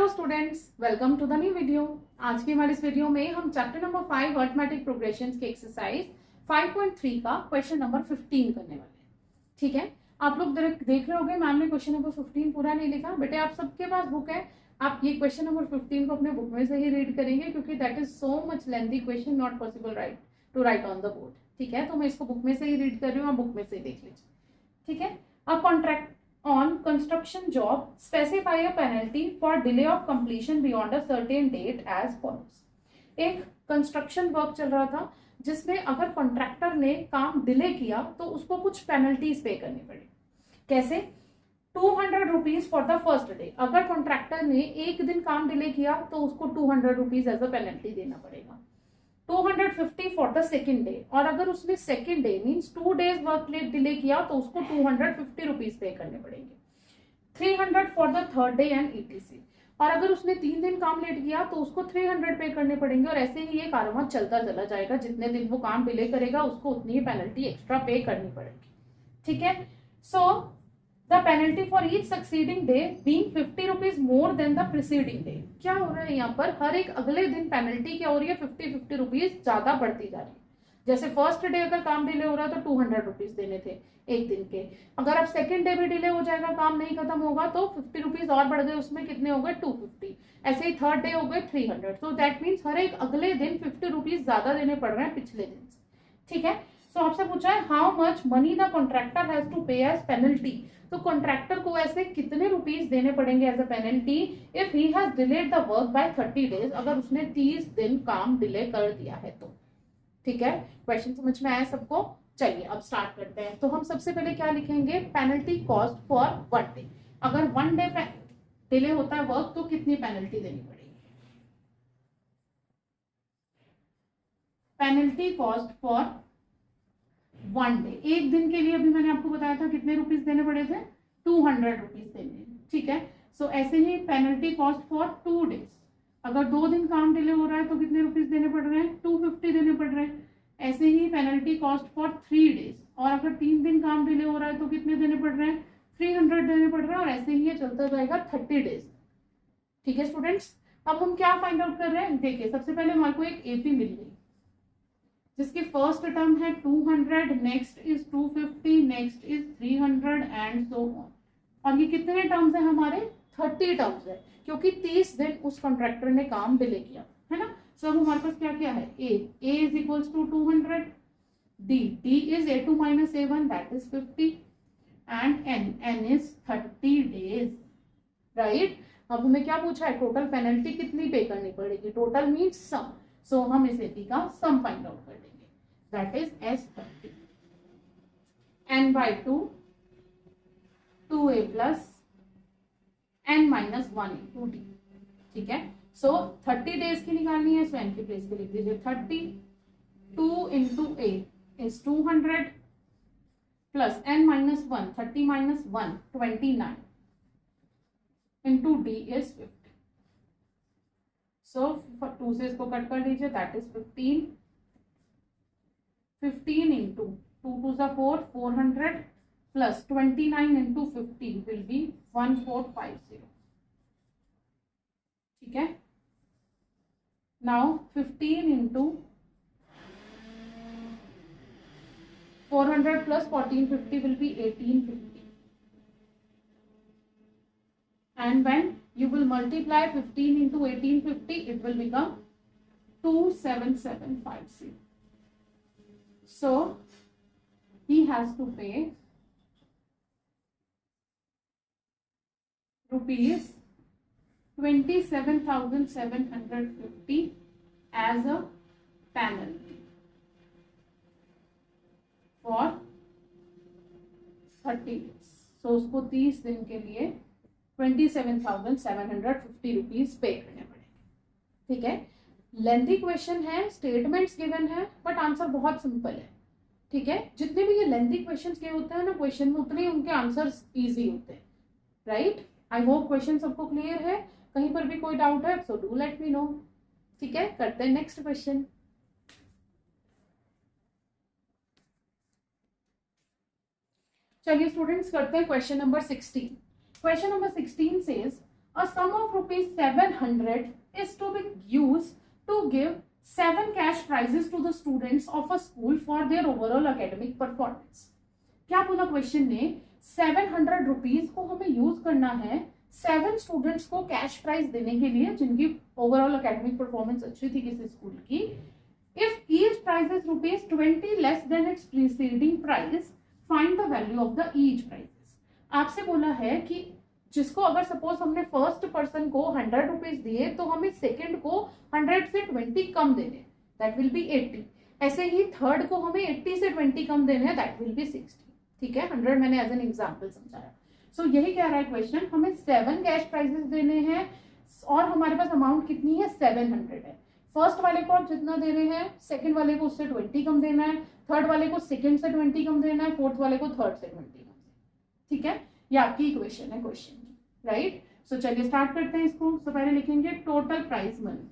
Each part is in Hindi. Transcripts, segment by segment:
Hello students, welcome to the new video. आज की हमारी इस वीडियो में हम चैप्टर नंबर 5 अरिथमेटिक प्रोग्रेशंस की एक्सरसाइज 5.3 का क्वेश्चन नंबर 15 करने वाले हैं। ठीक है, आप लोग देख रहे होंगे मैम ने क्वेश्चन नंबर 15 पूरा नहीं लिखा। बेटे आप सबके पास बुक है, आप ये क्वेश्चन नंबर 15 को अपने बुक में से ही रीड करेंगे क्योंकि that is so much lengthy question, not possible to write on the board. ठीक है, तो मैं इसको बुक में से ही रीड कर रही हूँ, आप बुक में से ही देख लीजिए। ठीक है, a contract on construction job specify a penalty for delay of completion beyond a certain date as follows। एक कंस्ट्रक्शन वर्क चल रहा था जिसमें अगर कॉन्ट्रैक्टर ने काम डिले किया तो उसको कुछ पेनल्टीज पे करनी पड़ी। कैसे? 200 rupees for the first day. अगर कॉन्ट्रैक्टर ने एक दिन काम डिले किया तो उसको 200 रुपीज एज अ पेनल्टी देना पड़ेगा। 250 फॉर द सेकेंड डे, और अगर उसने second day means 2 days work delay किया तो उसको 250 रुपीज पे करने पड़ेंगे। 300 for the third day and ETC, और अगर उसने 3 दिन काम लेट किया तो उसको 300 पे करने पड़ेंगे। और ऐसे ही ये कारवां चलता चला जाएगा, जितने दिन वो काम डिले करेगा उसको उतनी ही पेनल्टी एक्स्ट्रा पे करनी पड़ेगी। ठीक है, so the penalty for each succeeding day being 50 rupees more than the preceding day. क्या हो रहा है यहाँ पर? हर एक अगले दिन पेनल्टी क्या हो रही है? 50 रुपीज ज्यादा बढ़ती जा रही है। जैसे फर्स्ट डे अगर काम डिले हो रहा है तो 200 रुपीज देने थे एक दिन के, अगर अब सेकंड डे भी डिले हो जाएगा, काम नहीं खत्म होगा तो 50 रुपीज और बढ़ गए, उसमें कितने हो गए? 250। ऐसे ही थर्ड डे हो गए 300। तो दैट मीन्स हर एक अगले दिन 50 रुपीज ज्यादा देने पड़ रहे हैं पिछले दिन से। ठीक है, सो आपसे पूछा है how much money the contractor has to pay as penalty. तो कॉन्ट्रैक्टर को ऐसे कितने रुपीज देने पड़ेंगे as a penalty if he has delayed the work by 30 days, अगर उसने 30 दिन काम डिले कर दिया है तो। ठीक है, क्वेश्चन समझ में आया सबको? चलिए अब स्टार्ट करते हैं। तो हम सबसे पहले क्या लिखेंगे? Penalty cost for 1 day. अगर 1 डे डिले होता है वर्क तो कितनी पेनल्टी देनी पड़ेगी? पेनल्टी कॉस्ट फॉर 1 डे, एक दिन के लिए अभी मैंने आपको बताया था कितने रुपीज देने पड़े थे? 200 रुपीज देने। ठीक है, सो ऐसे ही पेनल्टी कॉस्ट फॉर 2 डेज। अगर 2 दिन काम डिले हो रहा है तो कितने रुपीज देने पड़ रहे हैं? 250 देने पड़ रहे हैं। ऐसे ही पेनल्टी कॉस्ट फॉर 3 डेज, और अगर 3 दिन काम डिले हो रहा है तो कितने देने पड़ रहे हैं? 300 देने पड़ रहे हैं। और ऐसे ही ये चलता जाएगा 30 डेज। ठीक है स्टूडेंट्स, अब हम क्या फाइंड आउट कर रहे हैं? देखिए सबसे पहले हमारे को एक एपी मिल गई जिसकी फर्स्ट टर्म है 200, next is 250, next is 300 and so on. और ये कितने टर्म्स है हमारे? 30 टर्म्स है, क्योंकि 30 दिन उस कॉन्ट्रैक्टर ने काम डिले किया है ना। सो अब हमारे पास क्या क्या है? A is equals to 200, D is A2 minus A1 that is 50 and N is 30 days. Right, अब हमें क्या पूछा है? टोटल पेनल्टी कितनी पे करनी पड़ेगी? टोटल मीन्स सम। सो हम इस एपी का सम फाइंड आउट कर लेंगे, that is S30 n by 2 2a plus n minus 1 into d। ठीक है, सो 30 डेज की निकालनी है, सो n की प्लेस पे लिख दीजिए 30। 2 into a is 200 plus n minus 1 30 minus 1 29 into d is 50। सो 2 से इसको कट कर दीजिए, that is 15। 15 into 2 to the 4 400 plus 29 into 50 will be 1450। ठीक है, now 15 into 400 plus 1450 will be 1850, and when you will multiply 15 into 1850 it will become 27750। so he has to pay rupees 27,750 as a penalty for 30 days। so उसको 30 दिन के लिए 27,750 रुपीज पे करने पड़ेंगे। ठीक है, लेंथी क्वेश्चन है, स्टेटमेंट्स गिवन है, बट आंसर बहुत सिंपल है। ठीक है, जितने भी ये लेंथी क्वेश्चंस के होते हैं ना क्वेश्चन में, उतने ही उनके आंसर्स इजी होते हैं। राइट, आई होप क्वेश्चन सबको क्लियर है। कहीं पर भी कोई डाउट है so do let me know. ठीक है, करते हैं नेक्स्ट क्वेश्चन। चलिए स्टूडेंट्स करते हैं question number 16। Question number 16 says a sum of rupees 700 is to be used to give 7 cash prizes to the students of a school for their overall academic performance. क्या बोला क्वेश्चन ने, 700 रुपीज को हमें यूज करना है 7 स्टूडेंट्स को कैश प्राइज देने के लिए जिनकी ओवरऑल एकेडमिक परफॉर्मेंस अच्छी थी किसी स्कूल की. If each prize is rupees 20 less than its preceding prize, find the value of the each prizes. आपसे बोला है कि जिसको अगर सपोज हमने फर्स्ट पर्सन को 100 रुपीज दिए तो हमें सेकंड को 100 से 20 कम देने, दैट विल बी 80. ऐसे ही थर्ड को हमें 80 से 20 कम देने हैं, दैट विल बी 60. ठीक है, 100 मैंने एज एन एग्जांपल समझाया. सो यही कह रहा है क्वेश्चन, हमें 7 कैश प्राइजेस देने हैं और हमारे पास अमाउंट कितनी है, 700 है. फर्स्ट वाले को आप जितना दे रहे हैं, सेकंड वाले को उससे 20 कम देना है, थर्ड वाले को सेकंड से 20 कम देना है, फोर्थ वाले को थर्ड से 20 कम देना है. ठीक है, ये आपकी इक्वेशन है क्वेश्चन की, राइट. सो चलिए स्टार्ट करते हैं इसको. तो पहले लिखेंगे total price money.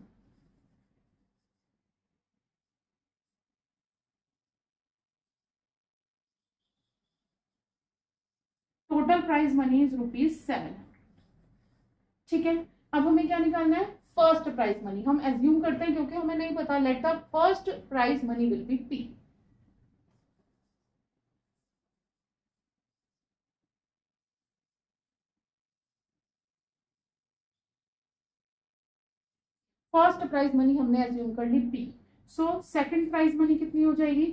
Total prize money is rupees 700. ठीक है, अब हमें क्या निकालना है, फर्स्ट प्राइज मनी. हम एज्यूम करते हैं क्योंकि हमें नहीं पता, let the first prize money will be P. First prize money हमने एज्यूम कर ली P. So second prize money कितनी हो जाएगी,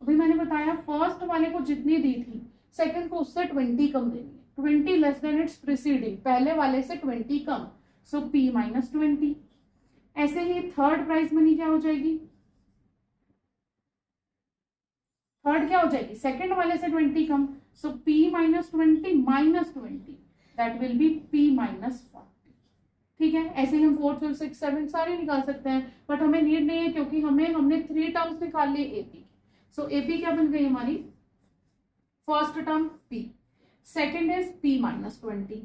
अभी मैंने बताया फर्स्ट वाले को जितनी दी थी सेकंड को उससे 20 कम देनी है. 20 लेस देन इट्स प्रीसीडिंग, पहले वाले से 20 कम, सो P माइनस 20. ऐसे ही थर्ड प्राइज मनी क्या हो जाएगी, थर्ड क्या हो जाएगी, सेकंड वाले से 20 कम, सो P minus 20 minus 20, that will be P minus 40. ठीक है, ऐसे ही हम 4, 5, 6, 7 सारे निकाल सकते हैं, बट हमें नीड नहीं है क्योंकि हमने 3 टर्म्स निकाल लिए एपी. सो एपी क्या बन गई हमारी, first term P, second is P minus 20,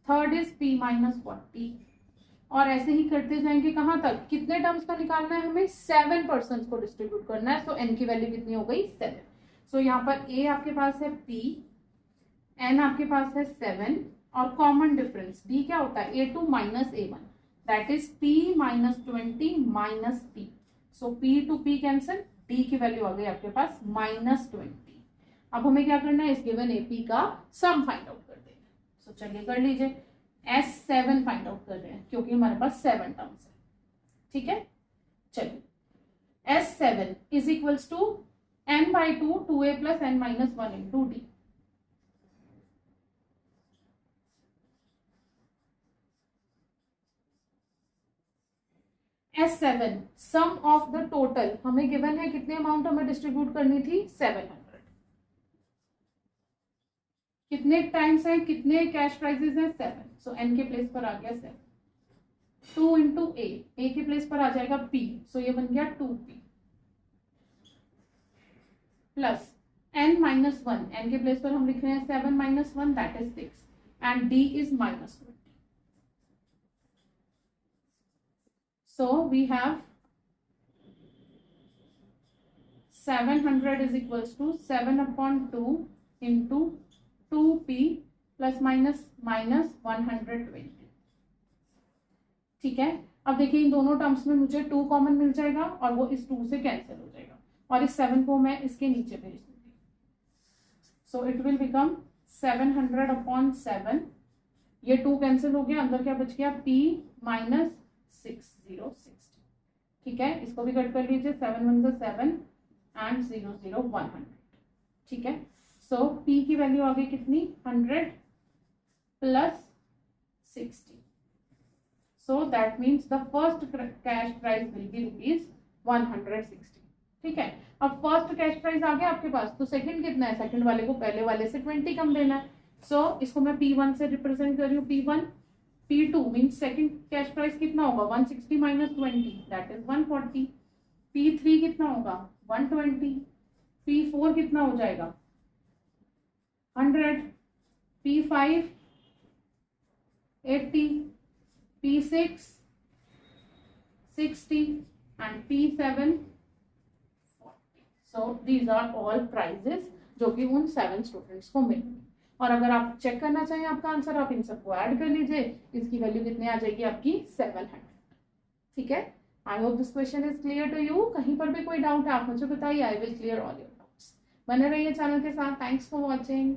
third is P minus 40, और ऐसे ही करते जाएंगे. कहां तक, कितने टर्म्स का निकालना है हमें, 7 पर्सन को डिस्ट्रीब्यूट करना है. सो n की वैल्यू कितनी हो गई, 7. सो यहाँ पर A आपके पास है P, N आपके पास है 7, और कॉमन डिफरेंस D क्या होता है, A2 minus A1, that is P minus 20 minus P. So P to P cancel, D की वैल्यू आ गई आपके पास माइनस 20. अब हमें क्या करना है, इस गिवन AP का सम फाइंड आउट कर देना. सो चलिए कर लीजिए. S7 फाइंड आउट कर रहे हैं क्योंकि हमारे पास 7 टर्म्स है. ठीक है, चलिए S7 is equals to n by 2 2a plus n minus 1 into d. S7 sum of the total हमें गिवन है, कितने अमाउंट हमें डिस्ट्रीब्यूट करनी थी, 700. कितने टाइम्स हैं, कितने कैश प्राइजेस हैं, 7. सो n के प्लेस पर आ गया 7. 2 इंटू a के प्लेस पर आ जाएगा p, सो ये बन गया 2p plus n minus 1, n के प्लेस पर हम लिख रहे हैं 7 minus 1, that is 6, and d is minus 20. So we have 700 is equals to 7 upon 2 into 2p plus minus 120. ठीक है, अब देखिए इन दोनों टर्म्स में मुझे 2 कॉमन मिल जाएगा और वो इस 2 से कैंसिल हो जाएगा, और इस 7 को मैं इसके नीचे भेज दूंगी. So it will become 700 upon 7, ये 2 कैंसिल हो गया, अंदर क्या बच गया, p माइनस 6060. ठीक है, इसको भी कट कर लीजिए, 7 1 7 एंड 0 0 100. ठीक है, सो p की वैल्यू आ गई कितनी, 100 plus 60. So that means the first cash price will be rupees 160. ठीक है, अब फर्स्ट कैश प्राइस आ गया आपके पास, तो सेकंड कितना है, सेकंड वाले को पहले वाले से 20 कम देना है. सो इसको मैं P1 से रिप्रेजेंट कर रही हूँ, P1. P2 means second cash price कितना होगा, 160 माइनस 20, दैट इज 140. P3 कितना होगा, 120. P4 कितना हो जाएगा, 100. P5 80, P6 60 and P7 40. So these are all prices जो कि उन 7 स्टूडेंट्स को मिलेंगे. और अगर आप चेक करना चाहें आपका आंसर, आप इन सबको ऐड कर लीजिए, इसकी वैल्यू कितनी आ जाएगी आपकी 700। ठीक है, I hope this question is clear to you. कहीं पर भी कोई डाउट है आप मुझे बताइए, I will clear all your doubts. बने रहिए चैनल के साथ। Thanks for watching.